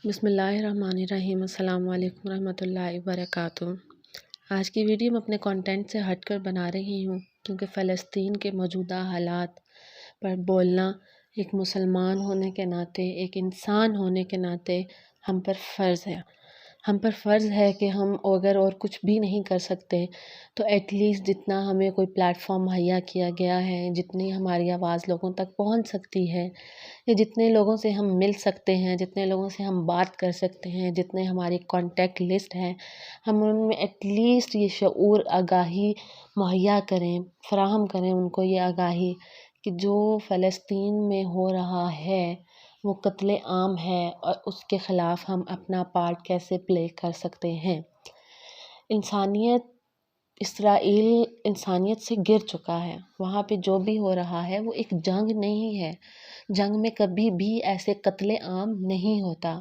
بسم اللہ الرحمن الرحیم۔ السلام علیکم ورحمۃ اللہ وبرکاتہ۔ آج کی ویڈیو میں اپنے کانٹینٹ سے ہٹ کر بنا رہی ہوں کیونکہ فلسطین کے موجودہ حالات پر بولنا ایک مسلمان ہونے کے ناطے، ایک انسان ہونے کے ناطے ہم پر فرض ہے۔ ہم پر فرض ہے کہ ہم اگر اور کچھ بھی نہیں کر سکتے تو ایٹ لیسٹ جتنا ہمیں کوئی پلیٹ فارم مہیا کیا گیا ہے، جتنی ہماری آواز لوگوں تک پہنچ سکتی ہے، یا جتنے لوگوں سے ہم مل سکتے ہیں، جتنے لوگوں سے ہم بات کر سکتے ہیں، جتنے ہماری کانٹیکٹ لسٹ ہے، ہم ان میں ایٹ لیسٹ یہ شعور آگاہی مہیا کریں، فراہم کریں ان کو یہ آگاہی کہ جو فلسطین میں ہو رہا ہے وہ قتل عام ہے اور اس کے خلاف ہم اپنا پارٹ کیسے پلے کر سکتے ہیں۔ اسرائیل انسانیت سے گر چکا ہے۔ وہاں پہ جو بھی ہو رہا ہے وہ ایک جنگ نہیں ہے۔ جنگ میں کبھی بھی ایسے قتل عام نہیں ہوتا۔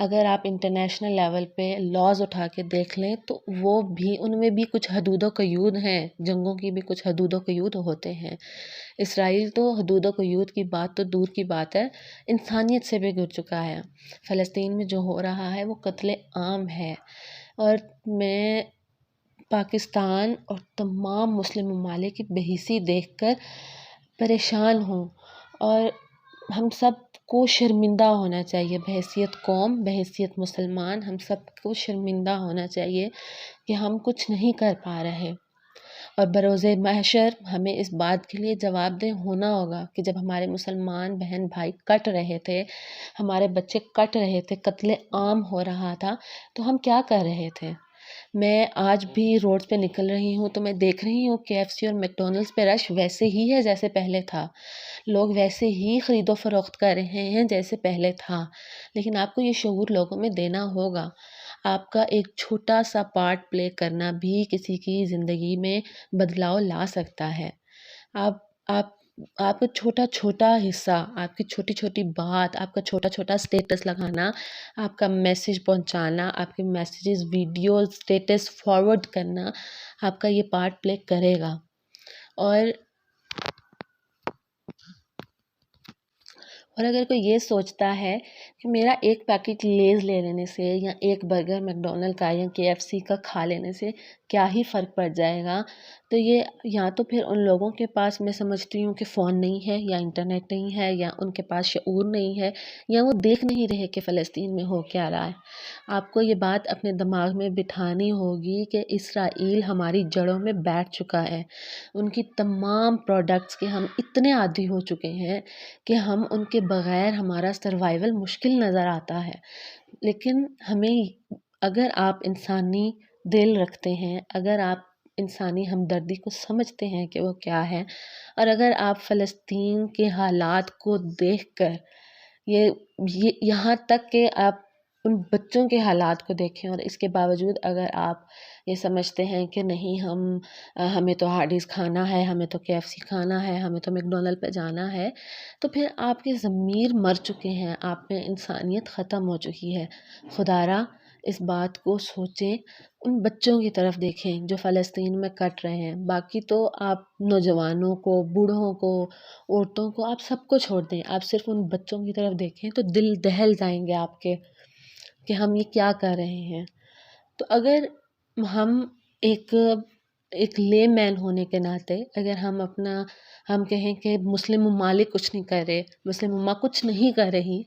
اگر آپ انٹرنیشنل لیول پہ لاز اٹھا کے دیکھ لیں تو وہ بھی ان میں بھی کچھ حدود و قیود ہیں، جنگوں کی بھی کچھ حدود و قیود ہوتے ہیں۔ اسرائیل تو حدود و قیود کی بات تو دور کی بات ہے، انسانیت سے بھی گر چکا ہے۔ فلسطین میں جو ہو رہا ہے وہ قتل عام ہے، اور میں پاکستان اور تمام مسلم ممالک کی بے حسی دیکھ کر پریشان ہوں، اور ہم سب کو شرمندہ ہونا چاہیے بحیثیت قوم، بحیثیت مسلمان، ہم سب کو شرمندہ ہونا چاہیے کہ ہم کچھ نہیں کر پا رہے، اور بروز محشر ہمیں اس بات کے لیے جواب دہ ہونا ہوگا کہ جب ہمارے مسلمان بہن بھائی کٹ رہے تھے، ہمارے بچے کٹ رہے تھے، قتل عام ہو رہا تھا، تو ہم کیا کر رہے تھے۔ میں آج بھی روڈ پہ نکل رہی ہوں تو میں دیکھ رہی ہوں KFC اور میکڈونلڈس پہ رش ویسے ہی ہے جیسے پہلے تھا، لوگ ویسے ہی خرید و فروخت کر رہے ہیں جیسے پہلے تھا، لیکن آپ کو یہ شعور لوگوں میں دینا ہوگا۔ آپ کا ایک چھوٹا سا پارٹ پلے کرنا بھی کسی کی زندگی میں بدلاؤ لا سکتا ہے۔ آپ کا چھوٹا چھوٹا حصہ، آپ کی چھوٹی چھوٹی بات، آپ کا چھوٹا چھوٹا اسٹیٹس لگانا، آپ کا میسیج پہنچانا، آپ کے میسیجز، ویڈیوز، اسٹیٹس فارورڈ کرنا آپ کا یہ پارٹ پلے کرے گا۔ اور اگر کوئی یہ سوچتا ہے کہ میرا ایک پیکٹ لیز لے لینے سے یا ایک برگر میکڈونلڈ کا یا KFC کا کھا لینے سے کیا ہی فرق پڑ جائے گا، تو یہ یا تو پھر ان لوگوں کے پاس میں سمجھتی ہوں کہ فون نہیں ہے، یا انٹرنیٹ نہیں ہے، یا ان کے پاس شعور نہیں ہے، یا وہ دیکھ نہیں رہے کہ فلسطین میں ہو کیا رہا ہے۔ آپ کو یہ بات اپنے دماغ میں بٹھانی ہوگی کہ اسرائیل ہماری جڑوں میں بیٹھ چکا ہے، ان کی تمام پروڈکٹس کے ہم اتنے عادی ہو چکے ہیں کہ ہم ان کے بغیر ہمارا سروائیول مشکل نظر آتا ہے۔ لیکن اگر آپ انسانی دل رکھتے ہیں، اگر آپ انسانی ہمدردی کو سمجھتے ہیں کہ وہ کیا ہے، اور اگر آپ فلسطین کے حالات کو دیکھ کر یہاں تک کہ آپ ان بچوں کے حالات کو دیکھیں، اور اس کے باوجود اگر آپ یہ سمجھتے ہیں کہ نہیں ہمیں تو ہارڈیز کھانا ہے، ہمیں تو KFC کھانا ہے، ہمیں تو میکڈونلڈ پہ جانا ہے، تو پھر آپ کے ضمیر مر چکے ہیں، آپ میں انسانیت ختم ہو چکی ہے۔ خدا را اس بات کو سوچیں، ان بچوں کی طرف دیکھیں جو فلسطین میں کٹ رہے ہیں۔ باقی تو آپ نوجوانوں کو، بوڑھوں کو، عورتوں کو، آپ سب کو چھوڑ دیں، آپ صرف ان بچوں کی طرف دیکھیں تو دل دہل جائیں گے آپ کے کہ ہم یہ کیا کر رہے ہیں۔ تو اگر ہم ایک لے مین ہونے کے ناطے اگر ہم کہیں کہ مسلم ممالک کچھ نہیں کر رہے، مسلم امہ کچھ نہیں کر رہی،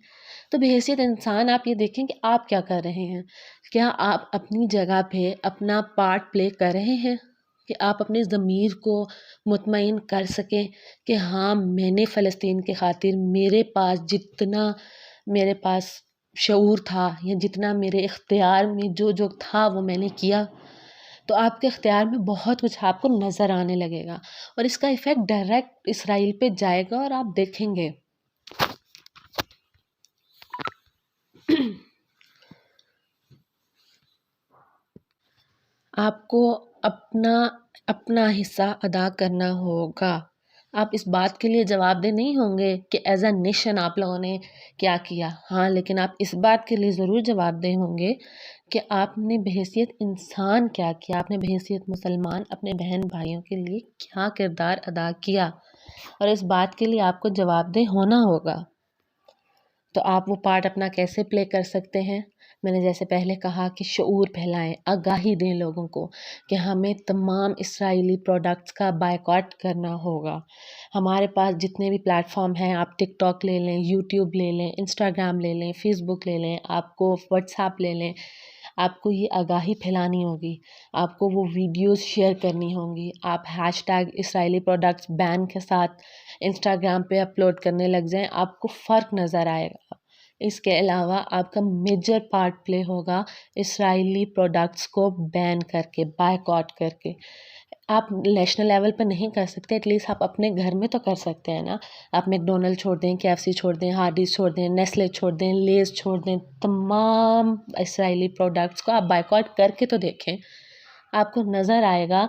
تو بحیثیت انسان آپ یہ دیکھیں کہ آپ کیا کر رہے ہیں۔ کیا آپ اپنی جگہ پہ اپنا پارٹ پلے کر رہے ہیں کہ آپ اپنے ضمیر کو مطمئن کر سکیں کہ ہاں میں نے فلسطین کے خاطر جتنا میرے پاس شعور تھا یا جتنا میرے اختیار میں جو تھا وہ میں نے کیا، تو آپ کے اختیار میں بہت کچھ آپ کو نظر آنے لگے گا، اور اس کا ایفیکٹ ڈائریکٹ اسرائیل پہ جائے گا، اور آپ دیکھیں گے۔ آپ کو اپنا حصہ ادا کرنا ہوگا۔ آپ اس بات کے لیے جواب دہ نہیں ہوں گے کہ ایز اے نیشن آپ لوگوں نے کیا کیا، ہاں، لیکن آپ اس بات کے لیے ضرور جواب دہ ہوں گے کہ آپ نے بحیثیت انسان کیا کیا، آپ نے بحیثیت مسلمان اپنے بہن بھائیوں کے لیے کیا کردار ادا کیا، اور اس بات کے لیے آپ کو جواب دہ ہونا ہوگا۔ تو آپ وہ پارٹ اپنا کیسے پلے کر سکتے ہیں؟ میں نے جیسے پہلے کہا کہ شعور پھیلائیں، آگاہی دیں لوگوں کو کہ ہمیں تمام اسرائیلی پروڈکٹس کا بائیکاٹ کرنا ہوگا۔ ہمارے پاس جتنے بھی پلیٹ فارم ہیں، آپ ٹک ٹاک لے لیں، یوٹیوب لے لیں، انسٹاگرام لے لیں، فیس بک لے لیں، آپ کو واٹس ایپ لے لیں، آپ کو یہ آگاہی پھیلانی ہوگی، آپ کو وہ ویڈیوز شیئر کرنی ہوں گی، آپ ہیش ٹیگ اسرائیلی پروڈکٹس بین کے ساتھ انسٹاگرام پہ اپلوڈ کرنے لگ جائیں، آپ کو فرق نظر آئے گا۔ اس کے علاوہ آپ کا میجر پارٹ پلے ہوگا اسرائیلی پروڈکٹس کو بین کر کے، بائیکاٹ کر کے۔ آپ نیشنل لیول پہ نہیں کر سکتے، ایٹ لیسٹ آپ اپنے گھر میں تو کر سکتے ہیں نا۔ آپ میک ڈونلڈ چھوڑ دیں، KFC چھوڑ دیں، ہارڈیز چھوڑ دیں، نیسلے چھوڑ دیں، لیز چھوڑ دیں، تمام اسرائیلی پروڈکٹس کو آپ بائیکاٹ کر کے تو دیکھیں، آپ کو نظر آئے گا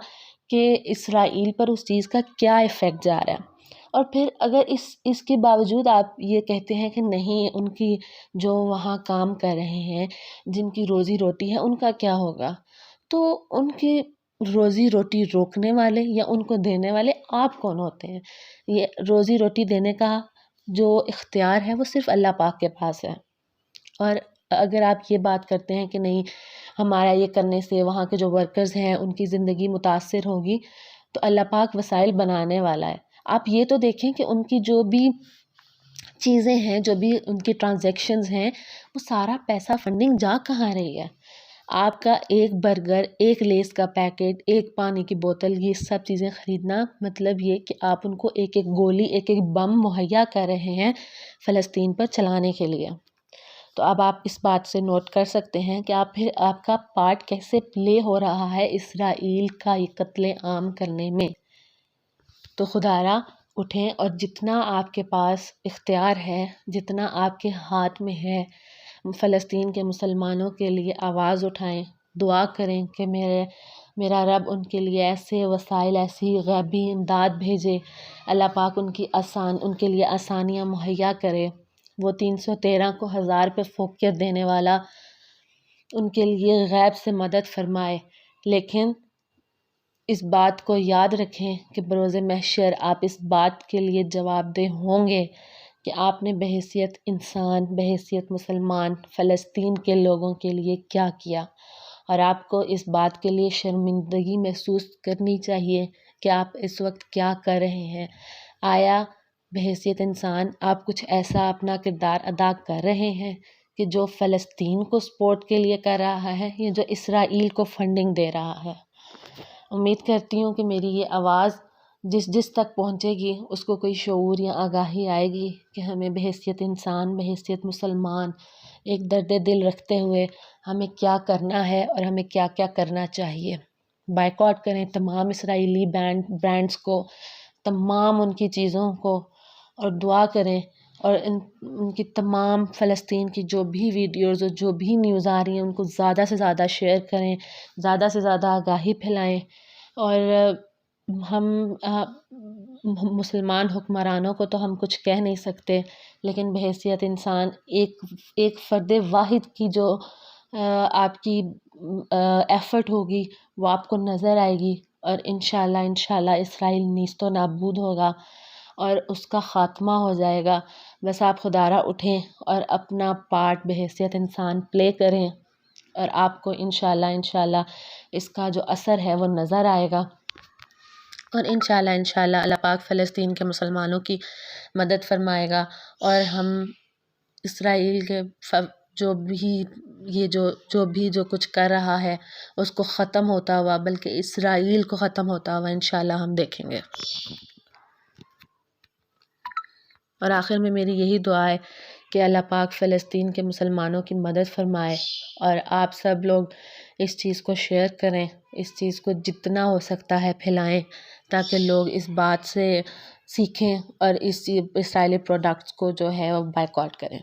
کہ اسرائیل پر اس چیز کا کیا ایفیکٹ جا رہا ہے۔ اور پھر اگر اس کے باوجود آپ یہ کہتے ہیں کہ نہیں، ان کی جو وہاں کام کر رہے ہیں، جن کی روزی روٹی ہے، ان کا کیا ہوگا؟ تو ان کی روزی روٹی روکنے والے یا ان کو دینے والے آپ کون ہوتے ہیں؟ یہ روزی روٹی دینے کا جو اختیار ہے وہ صرف اللہ پاک کے پاس ہے۔ اور اگر آپ یہ بات کرتے ہیں کہ نہیں، ہمارا یہ کرنے سے وہاں کے جو ورکرز ہیں ان کی زندگی متاثر ہوگی، تو اللہ پاک وسائل بنانے والا ہے۔ آپ یہ تو دیکھیں کہ ان کی جو بھی چیزیں ہیں، جو بھی ان کی ٹرانزیکشنز ہیں، وہ سارا پیسہ فنڈنگ جا کہاں رہی ہے؟ آپ کا ایک برگر، ایک لیس کا پیکٹ، ایک پانی کی بوتل، یہ سب چیزیں خریدنا مطلب یہ کہ آپ ان کو ایک ایک گولی، ایک ایک بم مہیا کر رہے ہیں فلسطین پر چلانے کے لیے۔ تو اب آپ اس بات سے نوٹ کر سکتے ہیں کہ آپ کا پارٹ کیسے پلے ہو رہا ہے اسرائیل کا یہ قتل عام کرنے میں۔ تو خدارا اٹھیں اور جتنا آپ کے پاس اختیار ہے، جتنا آپ کے ہاتھ میں ہے، فلسطین کے مسلمانوں کے لیے آواز اٹھائیں، دعا کریں کہ میرا رب ان کے لیے ایسے وسائل، ایسی غیبی امداد بھیجے، اللہ پاک ان کے لیے آسانیاں مہیا کرے، وہ 313 کو 1000 پہ فوقیت دینے والا ان کے لیے غیب سے مدد فرمائے۔ لیکن اس بات کو یاد رکھیں کہ بروز محشر آپ اس بات کے لیے جواب دہ ہوں گے کہ آپ نے بحیثیت انسان، بحیثیت مسلمان، فلسطین کے لوگوں کے لیے کیا کیا، اور آپ کو اس بات کے لیے شرمندگی محسوس کرنی چاہیے کہ آپ اس وقت کیا کر رہے ہیں۔ آیا بحیثیت انسان آپ کچھ ایسا اپنا کردار ادا کر رہے ہیں کہ جو فلسطین کو سپورٹ کے لیے کر رہا ہے یا جو اسرائیل کو فنڈنگ دے رہا ہے؟ امید کرتی ہوں کہ میری یہ آواز جس تک پہنچے گی اس کو کوئی شعور یا آگاہی آئے گی کہ ہمیں بحیثیت انسان، بحیثیت مسلمان، ایک درد دل رکھتے ہوئے ہمیں کیا کرنا ہے اور ہمیں کیا کیا کرنا چاہیے۔ بائیکاٹ کریں تمام اسرائیلی برانڈز کو، تمام ان کی چیزوں کو، اور دعا کریں، اور ان کی تمام فلسطین کی جو بھی ویڈیوز اور جو بھی نیوز آ رہی ہیں ان کو زیادہ سے زیادہ شیئر کریں، زیادہ سے زیادہ آگاہی پھیلائیں۔ اور ہم مسلمان حکمرانوں کو تو ہم کچھ کہہ نہیں سکتے، لیکن بحیثیت انسان ایک فرد واحد کی جو آپ کی ایفرٹ ہوگی وہ آپ کو نظر آئے گی، اور انشاءاللہ اسرائیل نیست و نابود ہوگا اور اس کا خاتمہ ہو جائے گا۔ بس آپ خدارا اٹھیں اور اپنا پارٹ بحیثیت انسان پلے کریں، اور آپ کو انشاءاللہ اس کا جو اثر ہے وہ نظر آئے گا، اور انشاءاللہ اللہ پاک فلسطین کے مسلمانوں کی مدد فرمائے گا، اور ہم اسرائیل کے جو کچھ کر رہا ہے اس کو ختم ہوتا ہوا، بلکہ اسرائیل کو ختم ہوتا ہوا انشاءاللہ ہم دیکھیں گے۔ اور آخر میں میری یہی دعا ہے کہ اللہ پاک فلسطین کے مسلمانوں کی مدد فرمائے، اور آپ سب لوگ اس چیز کو شیئر کریں، اس چیز کو جتنا ہو سکتا ہے پھیلائیں، تاکہ لوگ اس بات سے سیکھیں اور اس اسرائیلی پروڈکٹس کو جو ہے وہ بائیکاٹ کریں۔